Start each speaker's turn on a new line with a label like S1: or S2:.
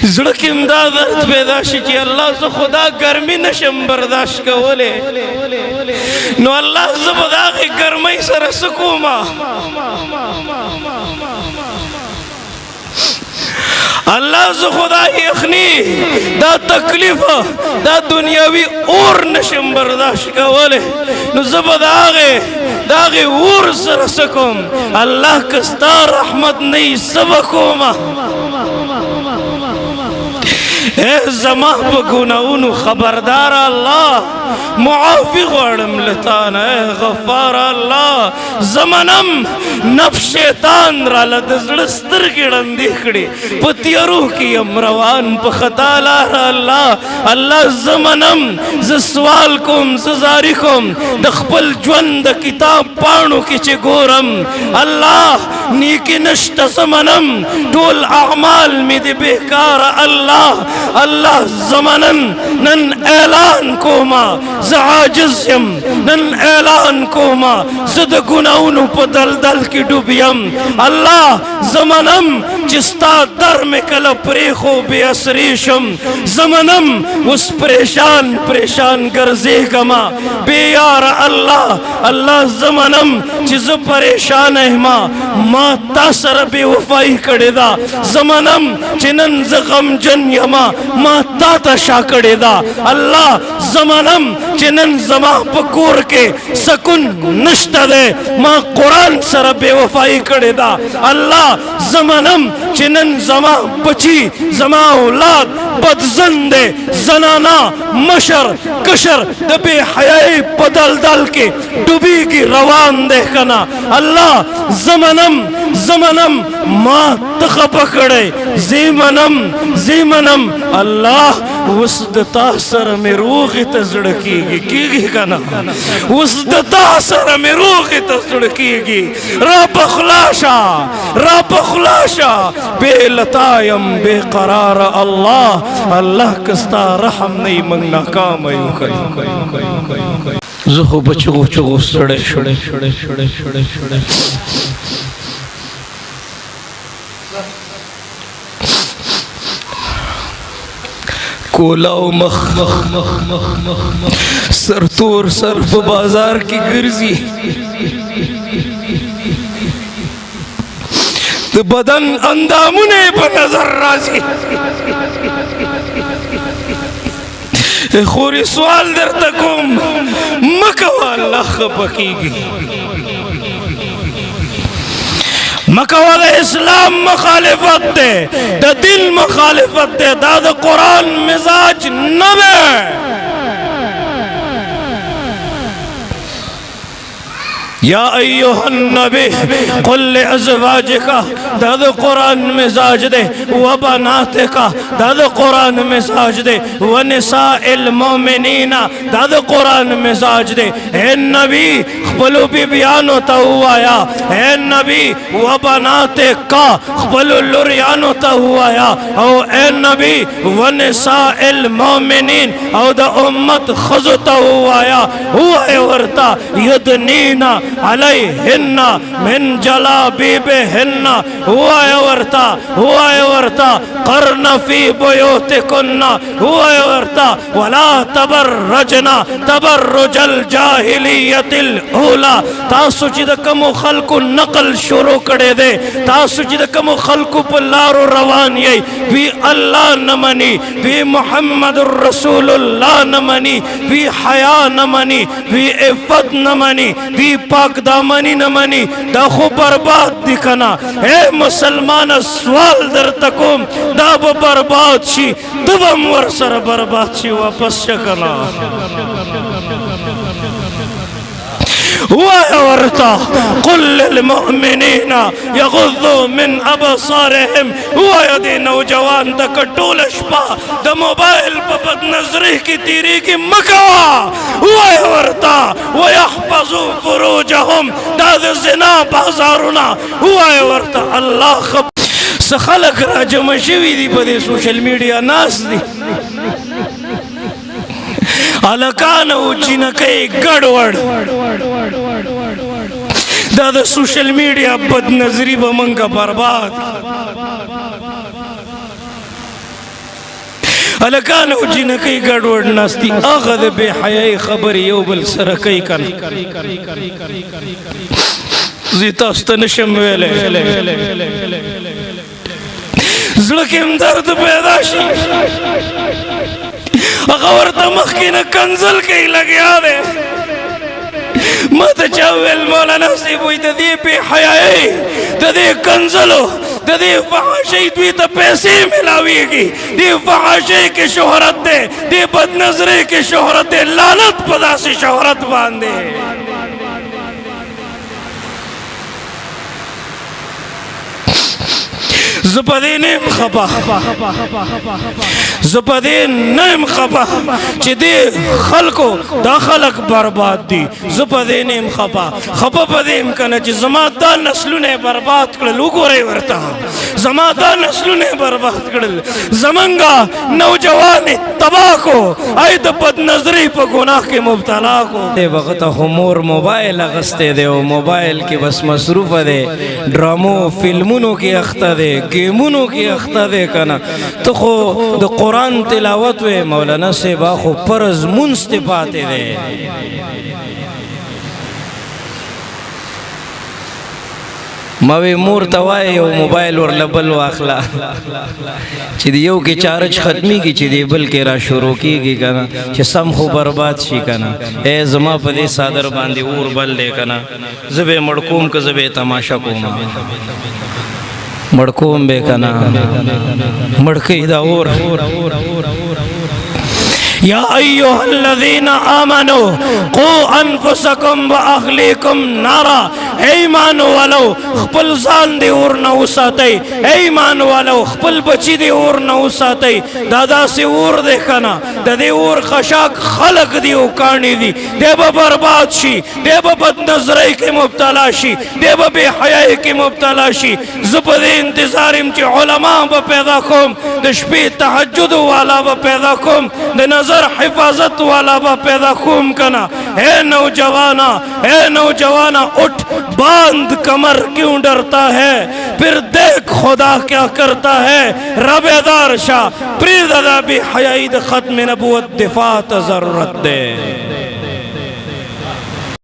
S1: زړه کې هم دا درد پیدا شي چې الله زه خدا ګرمي نشم برداشت کولی نو الله زه به د هغې ګرمۍ سره څه کومه الله زه خدا یخنی دا تکلیف دا دنیاوی اور نشم برداشت کولی نو زه به د هغې اور سره څه کوم الله که ستا رحمت نه وي څه به کومه اے زما په ګناهونو خبردار الله معافی غواړم له تانه اے غفار الله زمنم نفس شیطان راله د زړه سترګې ړندې کړې په تیارو کې یم روان په خطا لاره الله زمنم زه سوال کوم زه زاري کوم د خپل ژوند د کتاب پاڼو کې چې ګورم الله نیکي نشته زمنم ټول اعمال مې د بېکاره الله زمنن نن اعلان کوما زه عاجز یم نن اعلان کوما زه د ګناهونو په دلدل کې ډوب یم الله زمنم چې ستا در مې کله پرېښو بې اثرې شم زمنم اوس پریشان ګرځېږمه بې یاره الله زمنم چې زه پریشانه یمه ما تا سره بې وفایي کړې ده زمنم چې نن زه غمجن یمه ما تا ته شا کړې ده الله زمنم چې نن زما په کور کې سکون نشته دی ما قرآن سره بې وفایي کړې ده الله زمنم چې نن زما بچي زما اولاد بدزن دی زنانا مشر کشر د بې حیایۍ په دلدل کې ډوبېږي روان دی که نه الله زمنم ما ته خفه کړی زیمنم الله اوس د تا سره مې روغې ته زړه کېږي که نه اوس د تا سره مې روغې ته زړه کېږي را په خلا شه بې لتا یم بې قراره الله که ستا رحم نه وي موږ ناکامه یو زه خو په چغو ستړی شوم کولاو مخ سرتور سر په بازار کې ګرځي د بدن اندامونه په نظر راځي خوري سوال درته کوم مه کوه الله خفه کېږي مکوه د اسلام مخالفت ده د دین مخالفت ده دا د قرآن مزاج نه ده یا ایوہ النبی قل لازواجکا دا دا قرآن مزاج دے و بناتکا دا دا قرآن مزاج دے و نساء المومنین دا دا قرآن مزاج دے اے نبی خبلو بی بیانو تا ہوایا اے نبی و بناتکا خبلو لریانو تا ہوایا او اے نبی و نساء المومنین او دا امت خزو تا ہوایا ہوا ورتا یدنینا علیہن من جلابیبہن ہوا ورتا قرن فی بیوتکن ہوا ورتا ولا تبرجنا تبرج الجاہلیت الاولا تاسو چې د کومو خلقو نقل شروع کړی دی تاسو چې د کومو خلقو په لارو روان یې دوی الله نه مني دوی محمد رسول الله نه مني دوی حیا نه مني دوی عفت نه مني دوی پاک دامنی نه مني دا خو برباد دي کنا اے مسلمان سوال درته کوم دا به برباد شي ته به هم ورسره برباد شي واپس شه کنا ورتا قل للمؤمنین یغضوا من ابصارهم دی نوجوان د کټول شپه د موبایل په بد نظری کې تیریږي مکوا ورتا ويحفظوا فروجهم دا د زنا بازارونه ورتا الله خلق را جمع شوي دي په دې سوشل میډیا ناس دي الکان او چینکۍ ګډوډ دا د سوشل میډیا بد نظری به منګه برباد हलकानो जिनकी गड़बड़ नास्ती आगद बेहयाई खबर यो बल सरकई कन जीतास्तनशम वेले ज़लकिम दर्द पैदाशी अगर तमख की न कंजल के लगे आवे मत चावेल मौलाना से बुई तदी बेहयाई तदी कंजलो तदी फहाशी द्वी त पैसे मिलावीगी दी फहाशी की शोहरत दे दी बदनजरी की शोहरत दे लानत पदा से शोहरत बांधे ज़पदे नेम खपा ज़पदे नेम खपा चिदे खलको दाखलक बर्बाद दी ज़पदे नेम खपा खपा पदेम कना चि ज़मादा नस्लु ने बर्बाद कर लोगों रे वर्ता ज़मादा नस्लु ने बर्बाद कर ज़मंगा नौजवान तबाह को आये तो बदनजरी पर गुनाह के मुब्तला को दे वक़्त हुमोर मोबाइल अगस्ते दे ओ मोबाइल के बस मसरूफ़ दे ड्रामो फिल्मों की अख्ता दे गेमों की अख्ता दे कना तो खो द कुरान तिलावत वे मौलाना से बाखो परज मुंस्ते पाते दे मवे मोर तवाए ओ मोबाइल और लबल वाखला चिदियों की चार्ज खत्मी की चिदी बल के रा शुरू की गई कना कि सम खो बर्बाद शी कना ए जमा पदे सादर बांधे और बल दे कना जबे मड़कूम का जबे तमाशा कोमा मड़कूम बेकना मड़के इदा और या अय्युहल्लज़ीना आमनू कू अनफुसकुम व अहलीकुम नारा ए ईमान वालो खपल जान दे और न उसाते ए ईमान वालो खपल बची दे और न उसाते दादा से और देखना ददे और खशाक खलक दी उकानी दी देव बर्बाद शी देव बदनजरी के मुब्तला शी देव बेहयाई के मुब्तला शी ज़पदे इंतजार इमची उलमा ब पैदा कोम दशपी तहज्जुद वाला ब पैदा कोम द नजर हिफाजत वाला ब पैदा कोम कना है नौजवाना उठ बांध कमर क्यों डरता है फिर देख खुदा क्या करता है रबेदार शाह प्रीदादा भी हयाई द खत्म नबूवत दिफात जरूरत दे।